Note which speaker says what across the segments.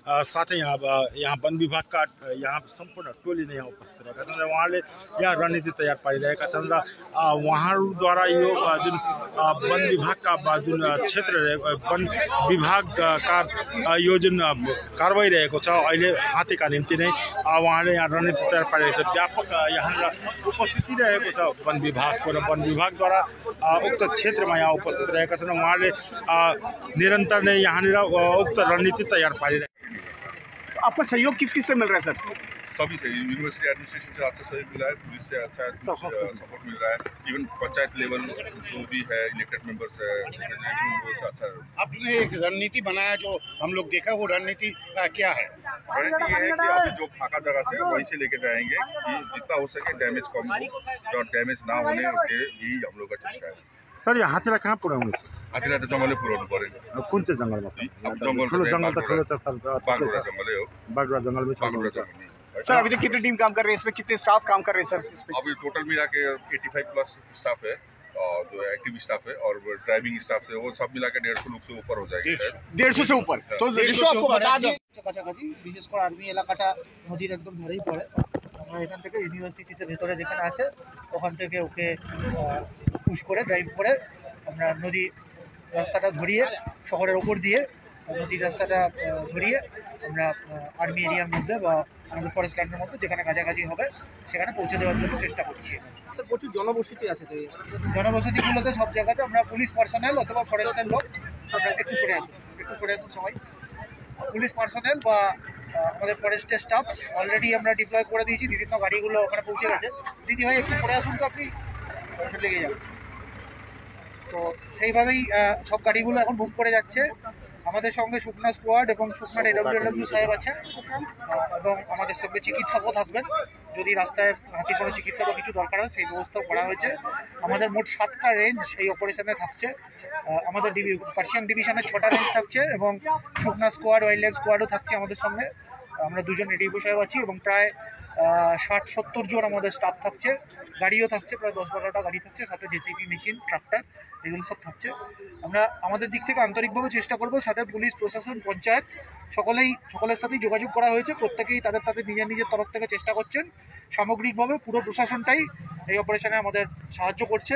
Speaker 1: साथ ही यहाँ वन विभाग का यहाँ संपूर्ण टोली ने यहाँ उपस्थित रहेका छन् र उहाँले यहाँ रणनीति तयार पारिरहेका छन् र उहाँहरूद्वारा यो जुन वन विभागका जुन क्षेत्र वन विभागका यो जुन कारबाही रहेको छ अहिले हात्तीका निम्ति नै उहाँले यहाँ रणनीति तयार पारिरहेको छ। व्यापक यहाँ उपस्थिति रहेको छ वन विभागको र वन विभागद्वारा उक्त क्षेत्रमा यहाँ उपस्थित रहेका छन्। उहाँले निरन्तर नै यहाँनिर उक्त रणनीति तयार पारिरहेको।
Speaker 2: आपका सहयोग किस किस से मिल रहा है सर?
Speaker 3: सभी से, यूनिवर्सिटी एडमिनिस्ट्रेशन से अच्छा सहयोग मिला है, पुलिस से अच्छा सपोर्ट मिल रहा है, इवन पंचायत लेवल जो भी है इलेक्टेड मेंबर्स है वो से अच्छा है।
Speaker 2: आपने एक रणनीति बनाया जो हम लोग देखा, वो रणनीति क्या है?
Speaker 3: रणनीति ये है कि अभी जो फाका जगह से वहीं से लेके जाएंगे कि जितना हो सके डैमेज कम हो और डैमेज ना होने के यही हम लोग का चेष्टा है।
Speaker 1: सर यहाँ हाथीलाई कहाँ पुऱ्याउनु छ?
Speaker 3: हाथीलाई त जङ्गलै पुऱ्याउनु पऱ्यो।
Speaker 1: कुन चाहिँ जङ्गलमा छ? जङ्गल त ठुलो छ सर,
Speaker 3: बागडोग्रा जङ्गलै हो।
Speaker 1: बागडोग्रा जङ्गलमै छ।
Speaker 2: सर अभी तक कितनी टीम काम कर रही है इसमें, कितने स्टाफ काम कर रहे हैं सर इसमें?
Speaker 3: अभी टोटल मिला के 85 प्लस स्टाफ है और जो एक्टिव स्टाफ है और ड्राइविंग स्टाफ है वो सब मिला के 150 लोग से ऊपर हो जाएंगे।
Speaker 2: 150 से ऊपर। तो 150 आपको बता दें,
Speaker 4: কাছাকাছি বিশেষ করে আর্মি এলাকাটা নদীর একদম ধারেই পড়ে। আমরা এখান থেকে ইউনিভার্সিটিতে ভেতরে যেখানে আছে ওখান থেকে ওকে পুশ করে ড্রাইভ করে আমরা নদী রাস্তাটা ধরিয়ে শহরের ওপর দিয়ে নদীর রাস্তাটা ধরিয়ে আমরা আর্মি এরিয়ার মধ্যে বা আমাদের ফরেস্ট ল্যান্ডের মধ্যে যেখানে কাছাকাছি হবে সেখানে পৌঁছে দেওয়ার জন্য চেষ্টা করছি।
Speaker 5: স্যার প্রচুর জনবসতি আছে, তো
Speaker 4: জনবসতিগুলোতে সব জায়গাতে আমরা পুলিশ পার্সোনাল অথবা ফরেস্টের লোক আমরা একটু করে আসুন সবাই। পুলিশ পার্সোনাল বা আমাদের ফরেস্টের স্টাফ অলরেডি আমরা ডিপ্লয় করে দিয়েছি, বিভিন্ন গাড়িগুলো ওখানে পৌঁছে গেছে। দিদি ভাই একটু করে আসুন তো, আপনি লেগে যাবেন। তো সেইভাবেই সব গাড়িগুলো এখন বুক করে যাচ্ছে। আমাদের সঙ্গে শুকনা স্কোয়াড এবং শুকনার এডব্লিউ সাহেব আছে এবং আমাদের সঙ্গে চিকিৎসকও থাকবেন, যদি রাস্তায় হাতির কোনো চিকিৎসা বা কিছু দরকার হয় সেই ব্যবস্থাও করা হয়েছে। আমাদের মোট 7টা রেঞ্জ এই অপারেশনে থাকছে। আমাদের পার্সিয়ান ডিভিশনের 6টা রেঞ্জ থাকছে এবং শুকনা স্কোয়াড, ওয়াইল্ড লাইফ স্কোয়াডও থাকছে আমাদের সঙ্গে। আমরা 2 জন এডিও সাহেব আছি এবং প্রায় 60-70 জন আমাদের স্টাফ থাকছে। গাড়িও থাকছে, প্রায় 10-12টা গাড়ি থাকছে, সাথে জেসিবি মেশিন, ট্রাক্টর এগুলো সব থাকছে। আমরা আমাদের দিক থেকে আন্তরিকভাবে চেষ্টা করব, সাথে পুলিশ প্রশাসন, পঞ্চায়েত সকলের সাথেই যোগাযোগ করা হয়েছে। প্রত্যেকেই তাদের নিজের তরফ থেকে চেষ্টা করছেন। সামগ্রিকভাবে পুরো প্রশাসনটাই এই অপারেশনে আমাদের সাহায্য করছে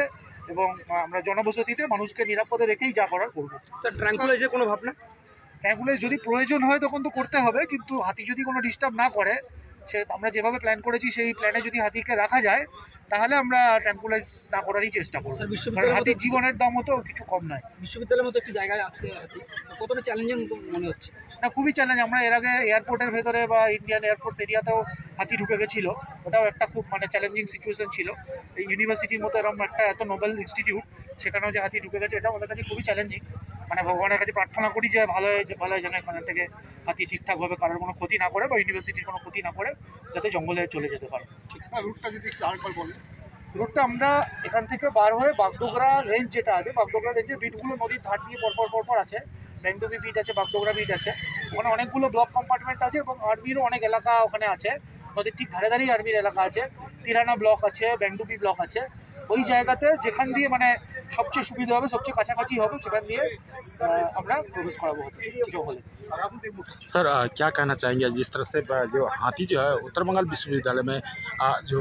Speaker 4: এবং আমরা জনবসতিতে মানুষকে নিরাপদে রেখেই যা করার করবো।
Speaker 5: ট্রাঙ্কুলাইজের কোনো ভাবনা?
Speaker 4: ট্রাঙ্কুলাইজ যদি প্রয়োজন হয় তখন তো করতে হবে, কিন্তু হাতি যদি কোনো ডিস্টার্ব না করে, আমরা যেভাবে প্ল্যান করেছি সেই প্ল্যানে যদি হাতিকে রাখা যায় তাহলে আমরা ট্রাঙ্কুলাইজ না করারই চেষ্টা করবো। কারণ হাতির জীবনের দামও তো কিছু কম নয়।
Speaker 5: বিশ্ববিদ্যালয়ের মতো একটি জায়গায় আছে হাতি, কতটা চ্যালেঞ্জিং মনে হচ্ছে?
Speaker 4: না, খুবই চ্যালেঞ্জ। আমরা এর আগে এয়ারপোর্টের ভেতরে বা ইন্ডিয়ান এয়ারফোর্স এরিয়াতেও হাতি ঢুকে গেছিলো, ওটাও একটা খুব চ্যালেঞ্জিং সিচুয়েশন ছিল। এই ইউনিভার্সিটির মতো এরকম একটা এত নোবেল ইনস্টিটিউট, সেখানেও যে হাতি ঢুকে গেছে, এটা আমাদের কাছে খুবই চ্যালেঞ্জিং। ভগবানের কাছে প্রার্থনা করি যে ভালো হয় যেন এখান থেকে হাতি ঠিকঠাকভাবে কারোর কোনো ক্ষতি না করে বা ইউনিভার্সিটির কোনো ক্ষতি না করে, যাতে জঙ্গলে চলে যেতে পারে।
Speaker 2: রুটটা যদি একটু আরেকবার বলেন।
Speaker 4: রুটটা আমরা এখান থেকে বার হয়ে বাগডোগরা রেঞ্জ যেটা আছে, বাগডোগরা রেঞ্জের বিটগুলো নদীর ধার দিয়ে পরপর আছে। ব্যাংডুবি বিট আছে, বাগডোগরা বিট আছে, ওখানে অনেকগুলো ব্লক কম্পার্টমেন্ট আছে এবং আর্মিরও অনেক এলাকা ওখানে আছে। নদীর ঠিক ধারেই আর্মির এলাকা আছে, তিরানা ব্লক আছে, ব্যাংডুবি ব্লক আছে। ওই জায়গাতে যেখান দিয়ে সবচেয়ে সুবিধা হবে, সবচেয়ে কাছাকাছি হবে, সেখান দিয়ে আমরা প্রবেশ করাবো হলে।
Speaker 1: सर क्या कहना चाहेंगे जिस तरह से जो हाथी जो है उत्तर बंगाल विश्वविद्यालय में जो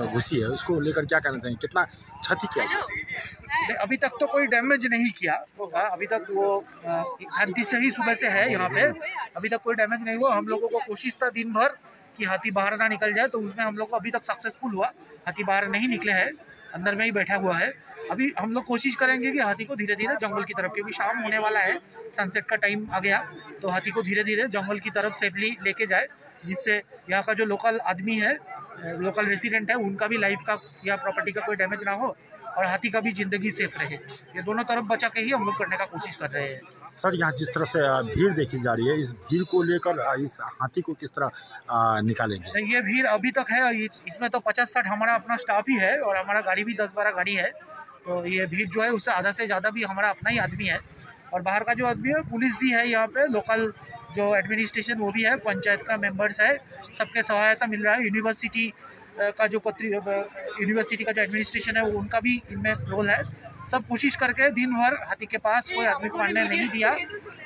Speaker 1: घुसी है उसको लेकर क्या कहना चाहेंगे, कितना क्षति किया?
Speaker 4: अभी तक तो कोई डैमेज नहीं किया, अभी तक वो शांति से ही सुबह से है यहाँ पे, अभी तक कोई डैमेज नहीं हुआ। हम लोगों को कोशिश था दिन भर कि हाथी बाहर ना निकल जाए, तो उसमें हम लोग को अभी तक सक्सेसफुल हुआ। हाथी बाहर नहीं निकले हैं, अंदर में ही बैठा हुआ है। अभी हम लोग कोशिश करेंगे कि हाथी को धीरे धीरे जंगल की तरफ, क्योंकि शाम होने वाला है, सनसेट का टाइम आ गया, तो हाथी को धीरे धीरे जंगल की तरफ सेफली लेके जाए, जिससे यहाँ का जो लोकल आदमी है, लोकल रेसिडेंट है, उनका भी लाइफ का या प्रॉपर्टी का कोई डैमेज ना हो और हाथी का भी ज़िंदगी सेफ रहे। ये दोनों तरफ बचा के ही हम लोग करने का कोशिश कर रहे हैं।
Speaker 1: सर यहाँ जिस तरह से भीड़ देखी जा रही है, इस भीड़ को लेकर इस हाथी को किस तरह निकालेंगे?
Speaker 4: ये भीड़ अभी तक है, इसमें तो 50-60 हमारा अपना स्टाफ ही है और हमारा गाड़ी भी 10-12 गाड़ी है। तो ये भीड़ जो है उससे आधा से ज़्यादा भी हमारा अपना ही आदमी है और बाहर का जो आदमी है, पुलिस भी है यहाँ पे, लोकल जो एडमिनिस्ट्रेशन वो भी है, पंचायत का मेंबर्स है, सबके सहायता मिल रहा है। यूनिवर्सिटी का जो यूनिवर्सिटी का जो एडमिनिस्ट्रेशन है वो उनका भी इनमें रोल है। सब कोशिश करके दिन भर हाथी के पास कोई आदमी को आने नहीं दिया,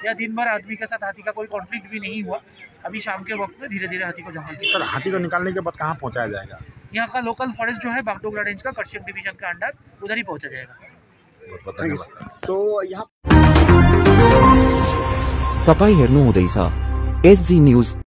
Speaker 4: या दिन भर आदमी के साथ हाथी का कोई कॉन्फ्लिक्ट भी नहीं हुआ। अभी शाम के वक्त में धीरे धीरे हाथी को जंगल की
Speaker 1: सर हाथी को निकालने के बाद कहाँ पहुँचाया जाएगा?
Speaker 4: यहाँ का लोकल फॉरेस्ट जो है बागडोगरा रेंज का कर्शियम डिवीजन के अंडर उधर ही पहुँचा जाएगा।
Speaker 1: बहुत धन्यवाद।
Speaker 6: तो यहाँ
Speaker 7: तपाईं हेर्नु हुँदैछ SG न्यूज।